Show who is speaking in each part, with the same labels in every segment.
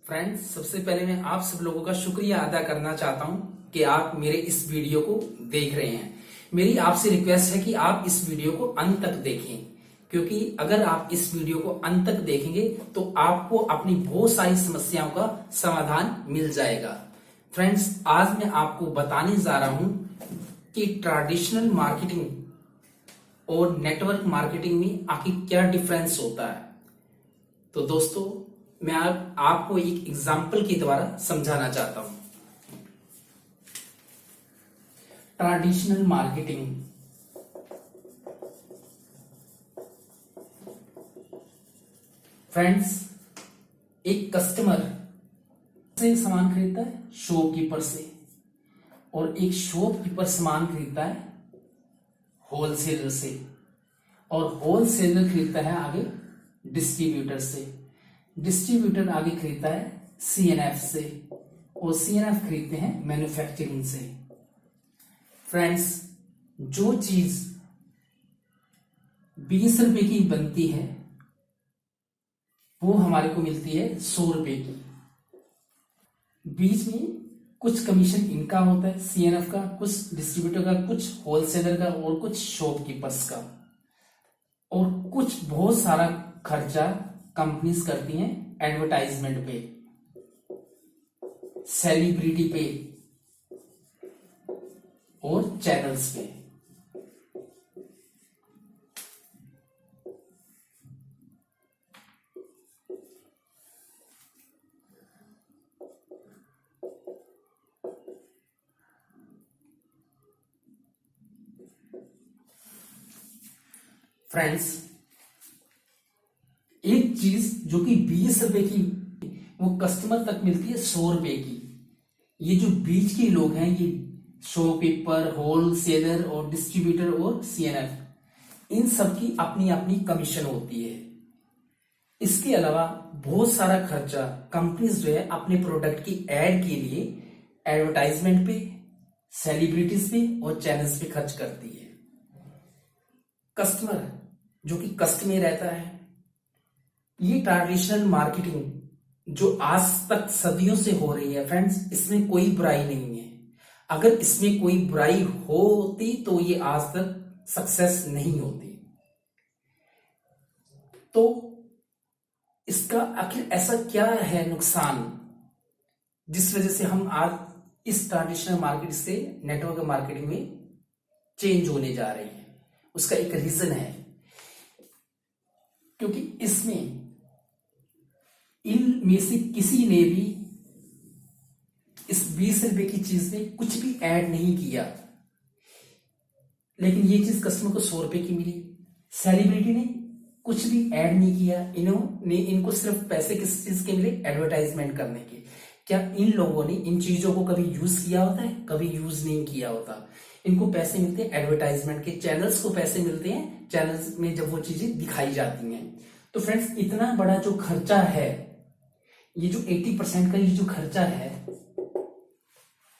Speaker 1: Friends, सबसे पहले मैं आप सब लोगों का शुक्रिया अदा करना चाहता हूं कि आप मेरे इस वीडियो को देख रहे हैं। मेरी आपसे रिक्वेस्ट है कि आप इस वीडियो को अंत तक देखें, क्योंकि अगर आप इस वीडियो को अंत तक देखेंगे तो आपको अपनी बहुत सारी समस्याओं का समाधान मिल जाएगा। फ्रेंड्स, आज मैं आपको बताने जा रहा हूं कि ट्रेडिशनल मार्केटिंग और नेटवर्क मार्केटिंग में आखिर क्या डिफरेंस होता है। तो दोस्तों, मैं आपको एक एग्जाम्पल के द्वारा समझाना चाहता हूं। ट्रेडिशनल मार्केटिंग, फ्रेंड्स, एक कस्टमर से सामान खरीदता है शॉपकीपर से, और एक शॉपकीपर सामान खरीदता है होलसेलर से, और होलसेलर खरीदता है आगे डिस्ट्रीब्यूटर से, डिस्ट्रीब्यूटर आगे खरीदता है सीएनएफ से, और सीएनएफ खरीदते हैं मैन्युफैक्चरिंग से। फ्रेंड्स, जो चीज 20 रुपए की बनती है वो हमारे को मिलती है 100 रुपए की। बीच में कुछ कमीशन इनका होता है, सीएनएफ का, कुछ डिस्ट्रीब्यूटर का, कुछ होलसेलर का, और कुछ शॉपकीपर्स का, और कुछ बहुत सारा खर्चा कंपनीज करती हैं एडवर्टाइजमेंट पे, सेलिब्रिटी पे और चैनल्स पे। फ्रेंड्स, एक चीज जो कि 20 रुपए की वो कस्टमर तक मिलती है 100 रुपए की। ये जो बीच के लोग हैं, ये शॉपकीपर, होलसेलर और डिस्ट्रीब्यूटर और सीएनएफ, इन सब की अपनी अपनी कमीशन होती है। इसके अलावा बहुत सारा खर्चा कंपनीज जो है अपने प्रोडक्ट की एड के लिए एडवर्टाइजमेंट पे, सेलिब्रिटीज पे और चैनल्स पे खर्च करती है। कस्टमर जो कि कस्ट में रहता है, ये ट्रेडिशनल मार्केटिंग जो आज तक सदियों से हो रही है, फ्रेंड्स, इसमें कोई बुराई नहीं है। अगर इसमें कोई बुराई होती तो ये आज तक सक्सेस नहीं होती। तो इसका आखिर ऐसा क्या है नुकसान जिस वजह से हम आज इस ट्रेडिशनल मार्केट से नेटवर्क मार्केटिंग में चेंज होने जा रहे हैं? उसका एक रीजन है, क्योंकि इसमें इनमें से किसी ने भी इस 20 रुपए की चीज में कुछ भी ऐड नहीं किया, लेकिन ये चीज कस्टमर को 100 रुपए की मिली। सेलिब्रिटी ने कुछ भी ऐड नहीं किया, इनको सिर्फ पैसे किस चीज के मिले? एडवर्टाइजमेंट करने के। क्या इन लोगों ने इन चीजों को कभी यूज किया होता है? कभी यूज नहीं किया होता। इनको पैसे मिलते हैं एडवर्टाइजमेंट के, चैनल्स को पैसे मिलते हैं चैनल्स में जब वो चीजें दिखाई जाती हैं। तो फ्रेंड्स, इतना बड़ा जो खर्चा है, ये जो 80% का ये जो खर्चा है,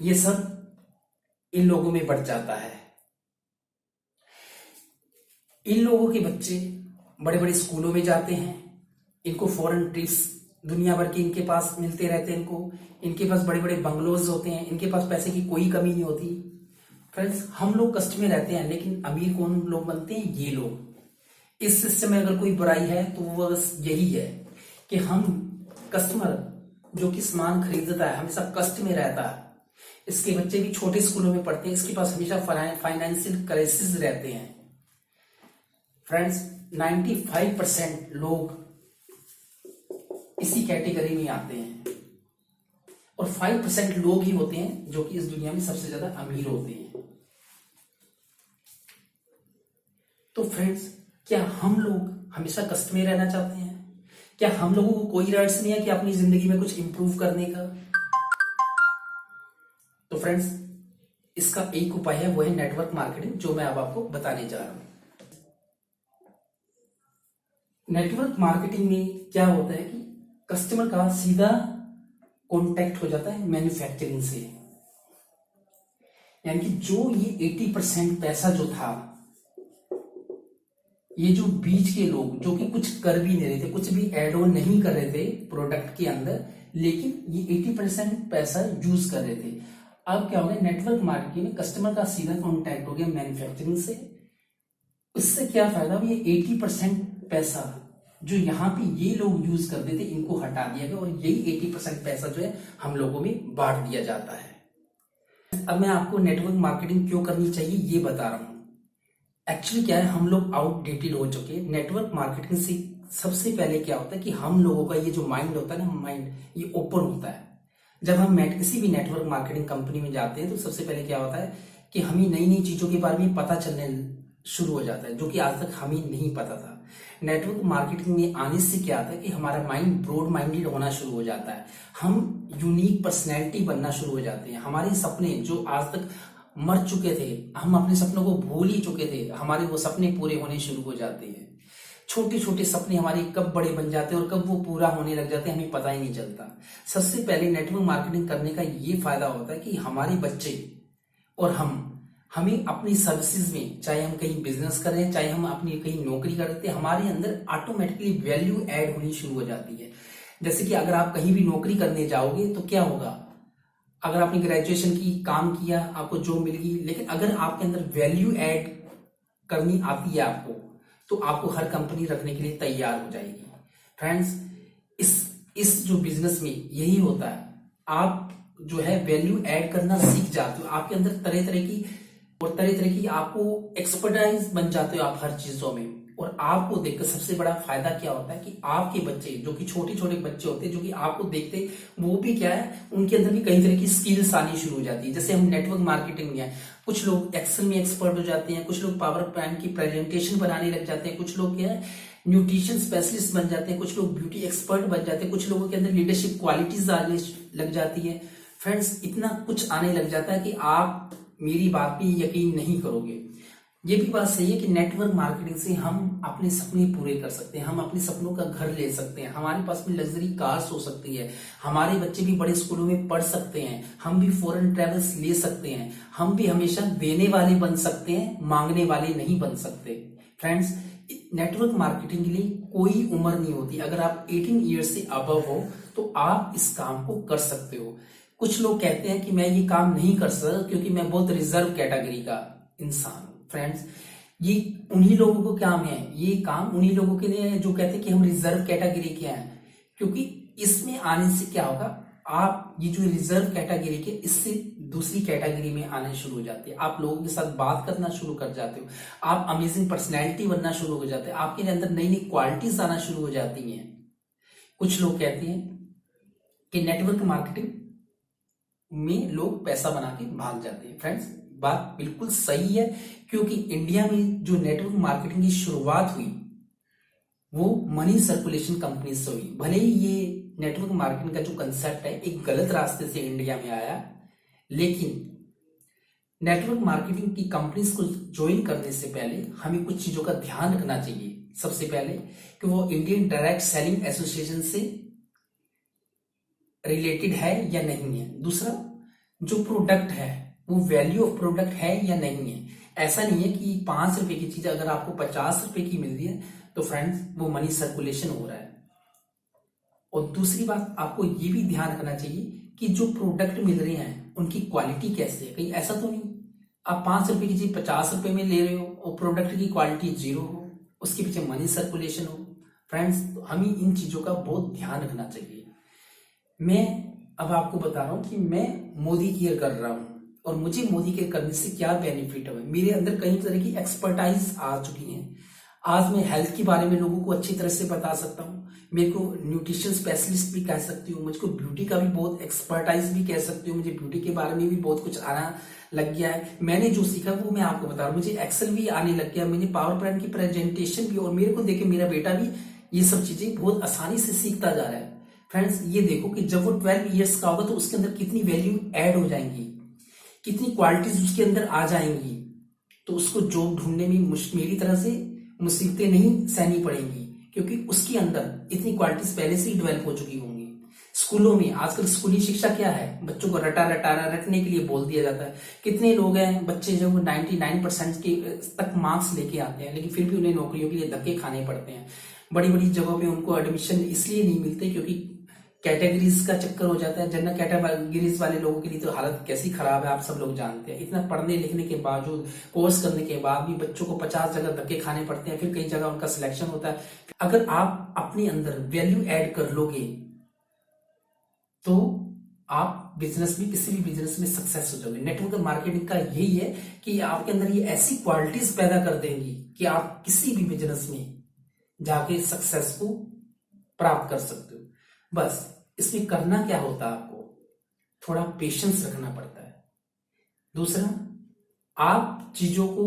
Speaker 1: ये सब इन लोगों में बढ़ जाता है। इन लोगों के बच्चे बड़े बड़े स्कूलों में जाते हैं, इनको फॉरेन ट्रिप्स दुनिया भर के इनके पास मिलते रहते हैं, इनके पास बड़े बड़े बंगलोज होते हैं, इनके पास पैसे की कोई कमी नहीं होती। फ्रेंड्स, हम लोग कष्ट में रहते हैं, लेकिन अमीर कौन लोग बनते हैं? ये लोग। इस सिस्टम में अगर कोई बुराई है तो वो बस यही है कि हम कस्टमर जो कि सामान खरीदता है हमेशा कष्ट में रहता है। इसके बच्चे भी छोटे स्कूलों में पढ़ते हैं, इसके पास हमेशा फाइनेंशियल क्राइसिस रहते हैं। फ्रेंड्स, 95% लोग इसी कैटेगरी में आते हैं, और 5% लोग ही होते हैं जो कि इस दुनिया में सबसे ज्यादा अमीर होते हैं। तो फ्रेंड्स, क्या हम लोग हमेशा कष्ट में रहना चाहते हैं? क्या हम लोगों को कोई राइट्स नहीं है कि अपनी जिंदगी में कुछ इंप्रूव करने का? तो फ्रेंड्स, इसका एक उपाय है, वो है नेटवर्क मार्केटिंग, जो मैं अब आपको बताने जा रहा हूं। नेटवर्क मार्केटिंग में क्या होता है कि कस्टमर का सीधा कांटेक्ट हो जाता है मैन्युफैक्चरिंग से, यानी कि जो ये 80% पैसा जो था ये जो बीच के लोग जो कि कुछ कर भी नहीं रहे थे, कुछ भी एड ऑन नहीं कर रहे थे प्रोडक्ट के अंदर, लेकिन ये 80% पैसा यूज कर रहे थे। अब क्या हो गया, नेटवर्क मार्केटिंग में कस्टमर का सीधा कॉन्टैक्ट हो गया मैन्युफैक्चरिंग से। इससे क्या फायदा, ये 80% पैसा जो यहाँ पे ये लोग यूज करते थे इनको हटा दिया गया, और यही 80% पैसा जो है हम लोगों में बांट दिया जाता है। अब मैं आपको नेटवर्क मार्केटिंग क्यों करनी चाहिए ये बता रहा हूं। एक्चुअली क्या है, हम लोग आउटडेटेड हो चुके हैं। नेटवर्क मार्केटिंग से सबसे पहले क्या होता है कि हम लोगों का ये जो माइंड होता है ना, माइंड ये ओपन होता है। जब हम किसी भी नेटवर्क मार्केटिंग कंपनी में जाते हैं तो सबसे पहले क्या होता है कि हमें नई नई चीजों के बारे में पता चलने शुरू हो जाता है, जो कि आज तक हमें नहीं पता था। नेटवर्क मार्केटिंग में आने से क्या आता है कि हमारा माइंड ब्रॉड माइंडेड होना शुरू हो जाता है, हम यूनिक पर्सनैलिटी बनना शुरू हो जाते हैं। हमारे सपने जो आज तक मर चुके थे, हम अपने सपनों को भूल ही चुके थे, हमारे वो सपने पूरे होने शुरू हो जाते हैं। छोटे छोटे सपने हमारे कब बड़े बन जाते हैं और कब वो पूरा होने लग जाते हैं हमें पता ही नहीं चलता। सबसे पहले नेटवर्क मार्केटिंग करने का ये फायदा होता है कि हमारे बच्चे और हमें अपनी सर्विसेज में, चाहे हम कहीं बिजनेस कर रहे हैं, चाहे हम अपनी कहीं नौकरी कर रहे हैं, हमारे अंदर ऑटोमेटिकली वैल्यू ऐड होनी शुरू हो जाती है। जैसे कि अगर आप कहीं भी नौकरी करने जाओगे तो क्या होगा, अगर आपने ग्रेजुएशन की काम किया आपको जॉब मिल गई, लेकिन अगर आपके अंदर वैल्यू ऐड करनी आती है आपको, तो आपको हर कंपनी रखने के लिए तैयार हो जाएगी। फ्रेंड्स, इस जो बिजनेस में यही होता है, आप जो है वैल्यू ऐड करना सीख जाते हो, आपके अंदर तरह तरह की आपको एक्सपर्टाइज बन जाते हो आप हर चीजों में। और आपको देखकर सबसे बड़ा फायदा क्या होता है कि आपके बच्चे जो कि छोटे छोटे बच्चे होते हैं, जो कि आपको देखते वो भी क्या है, उनके अंदर भी कई तरह की स्किल्स आनी शुरू हो जाती है। जैसे हम नेटवर्क मार्केटिंग में है, कुछ लोग एक्सेल में एक्सपर्ट हो जाते हैं, कुछ लोग पावर पॉइंट की प्रेजेंटेशन बनाने लग जाते हैं, कुछ लोग क्या है न्यूट्रिशन स्पेशलिस्ट बन जाते हैं, कुछ लोग ब्यूटी एक्सपर्ट बन जाते हैं, कुछ लोगों के अंदर लीडरशिप क्वालिटीज आने लग जाती है। फ्रेंड्स, इतना कुछ आने लग जाता है कि आप मेरी बात पे यकीन नहीं करोगे। ये भी बात सही है कि नेटवर्क मार्केटिंग से हम अपने सपने पूरे कर सकते हैं, हम अपने सपनों का घर ले सकते हैं, हमारे पास भी लग्जरी कार्स हो सकती है, हमारे बच्चे भी बड़े स्कूलों में पढ़ सकते हैं, हम भी फॉरेन ट्रेवल्स ले सकते हैं, हम भी हमेशा देने वाले बन सकते हैं, मांगने वाले नहीं बन सकते। फ्रेंड्स, नेटवर्क मार्केटिंग के लिए कोई उम्र नहीं होती। अगर आप 18 ईयर्स से अबव हो तो आप इस काम को कर सकते हो। कुछ लोग कहते हैं कि मैं ये काम नहीं कर सकता क्योंकि मैं बहुत रिजर्व कैटेगरी का इंसान हूं। फ्रेंड्स, ये उन्हीं लोगों को काम है, ये काम उन्हीं लोगों के लिए है जो कहते हैं कि हम रिजर्व कैटेगरी के हैं। क्योंकि इसमें आने से क्या होगा, आप ये जो रिजर्व कैटेगरी के, इससे दूसरी कैटेगरी में आने शुरू हो जाती है। आप लोगों के साथ बात करना शुरू कर जाते हो, आप अमेजिंग पर्सनैलिटी बनना शुरू हो जाते हैं, आपके अंदर नई नई क्वालिटीज आना शुरू हो जाती हैं। कुछ लोग कहते हैं कि नेटवर्क मार्केटिंग में लोग पैसा बना के भाग जाते हैं। फ्रेंड्स, बात बिल्कुल सही है, क्योंकि इंडिया में जो नेटवर्क मार्केटिंग की शुरुआत हुई वो मनी सर्कुलेशन कंपनी से हुई। भले ही ये नेटवर्क मार्केटिंग का जो कंसेप्ट है एक गलत रास्ते से इंडिया में आया, लेकिन नेटवर्क मार्केटिंग की कंपनीज को ज्वाइन करने से पहले हमें कुछ चीजों का ध्यान रखना चाहिए। सबसे पहले कि वो इंडियन डायरेक्ट सेलिंग एसोसिएशन से रिलेटेड है या नहीं है। दूसरा, जो प्रोडक्ट है वो वैल्यू ऑफ प्रोडक्ट है या नहीं है। ऐसा नहीं है कि 5 रुपए की चीज अगर आपको 50 रुपए की मिल रही है तो फ्रेंड्स वो मनी सर्कुलेशन हो रहा है। और दूसरी बात, आपको ये भी ध्यान रखना चाहिए कि जो प्रोडक्ट मिल रहे हैं उनकी क्वालिटी कैसे है। कहीं ऐसा तो नहीं आप 5 रुपए की चीज 50 रुपए में ले रहे हो और प्रोडक्ट की क्वालिटी 0 हो, उसके पीछे मनी सर्कुलेशन हो। फ्रेंड्स, हमें इन चीजों का बहुत ध्यान रखना चाहिए। मैं अब आपको बता रहा हूं कि मैं मोदी केयर कर रहा हूं और मुझे मोदी केयर करने से क्या बेनिफिट है। मेरे अंदर कई तरह की एक्सपर्टाइज आ चुकी है। आज मैं हेल्थ के बारे में लोगों को अच्छी तरह से बता सकता हूँ, मेरे को न्यूट्रिशन स्पेशलिस्ट भी कह सकती हूँ, मुझको ब्यूटी का भी बहुत एक्सपर्टाइज भी कह सकती हूँ, मुझे ब्यूटी के बारे में भी बहुत कुछ आना लग गया है। मैंने जो सीखा वो मैं आपको बता रहा हूँ। मुझे एक्सेल भी आने लग गया, मुझे पावर पॉइंट की प्रेजेंटेशन भी, और मेरे को देखे मेरा बेटा भी ये सब चीजें बहुत आसानी से सीखता जा रहा है। फ्रेंड्स, ये देखो कि जब वो 12 ईयर्स का होगा तो उसके अंदर कितनी वैल्यू ऐड हो जाएंगी, कितनी क्वालिटीज उसके अंदर आ जाएंगी, तो उसको जॉब ढूंढने में मेरी तरह से मुसीबतें नहीं सहनी पड़ेंगी, क्योंकि उसके अंदर इतनी क्वालिटीज पहले से ही डेवलप हो चुकी होंगी। स्कूलों में आजकल स्कूली शिक्षा क्या है, बच्चों को रटने के लिए बोल दिया जाता है। कितने लोग हैं बच्चे जो 99% के तक मार्क्स लेके आते हैं, लेकिन फिर भी उन्हें नौकरियों के लिए धक्के खाने पड़ते हैं। बड़ी बड़ी जगहों पे उनको एडमिशन इसलिए नहीं मिलते क्योंकि कैटेगरीज का चक्कर हो जाता है। जनरल कैटेगरीज वाले लोगों के लिए तो हालत कैसी खराब है आप सब लोग जानते हैं। इतना पढ़ने लिखने के बावजूद, कोर्स करने के बाद भी बच्चों को 50 जगह धक्के खाने पड़ते हैं, फिर कई जगह उनका सिलेक्शन होता है। अगर आप अपने अंदर वैल्यू ऐड कर लोगे तो आप बिजनेस में, किसी भी बिजनेस में सक्सेस हो जाओगे। नेटवर्क मार्केटिंग का यही है कि आपके अंदर ये ऐसी क्वालिटीज पैदा कर देंगी कि आप किसी भी बिजनेस में जाके सक्सेस को प्राप्त कर सकते हो। बस इसमें करना क्या होता है, आपको थोड़ा पेशेंस रखना पड़ता है। दूसरा, आप चीजों को,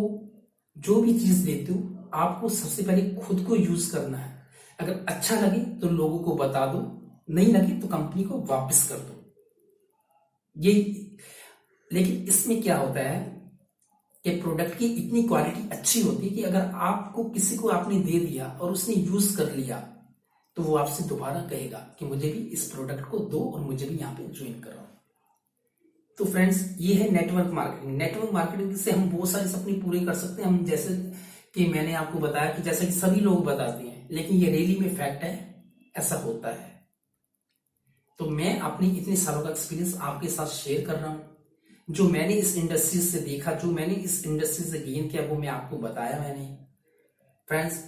Speaker 1: जो भी चीज देते हो, आपको सबसे पहले खुद को यूज करना है। अगर अच्छा लगे तो लोगों को बता दो, नहीं लगे तो कंपनी को वापस कर दो। ये, लेकिन इसमें क्या होता है कि प्रोडक्ट की इतनी क्वालिटी अच्छी होती है कि अगर आपको, किसी को आपने दे दिया और उसने यूज कर लिया तो वो आपसे दोबारा कहेगा कि मुझे भी इस प्रोडक्ट को दो और मुझे भी यहाँ पे ज्वाइन करो। तो फ्रेंड्स, ये है नेटवर्क मार्केटिंग। नेटवर्क मार्केटिंग से हम बहुत सारे सपने पूरे कर सकते हैं। हम जैसे कि मैंने आपको बताया कि जैसे कि सभी लोग बताते हैं, लेकिन ये रियली में फैक्ट है, ऐसा होता है। तो मैं अपनी इतने सालों का एक्सपीरियंस आपके साथ शेयर कर रहा हूं। जो मैंने इस इंडस्ट्री से देखा, जो मैंने इस इंडस्ट्री से गेन किया, वो मैं आपको बताया मैंने। फ्रेंड्स,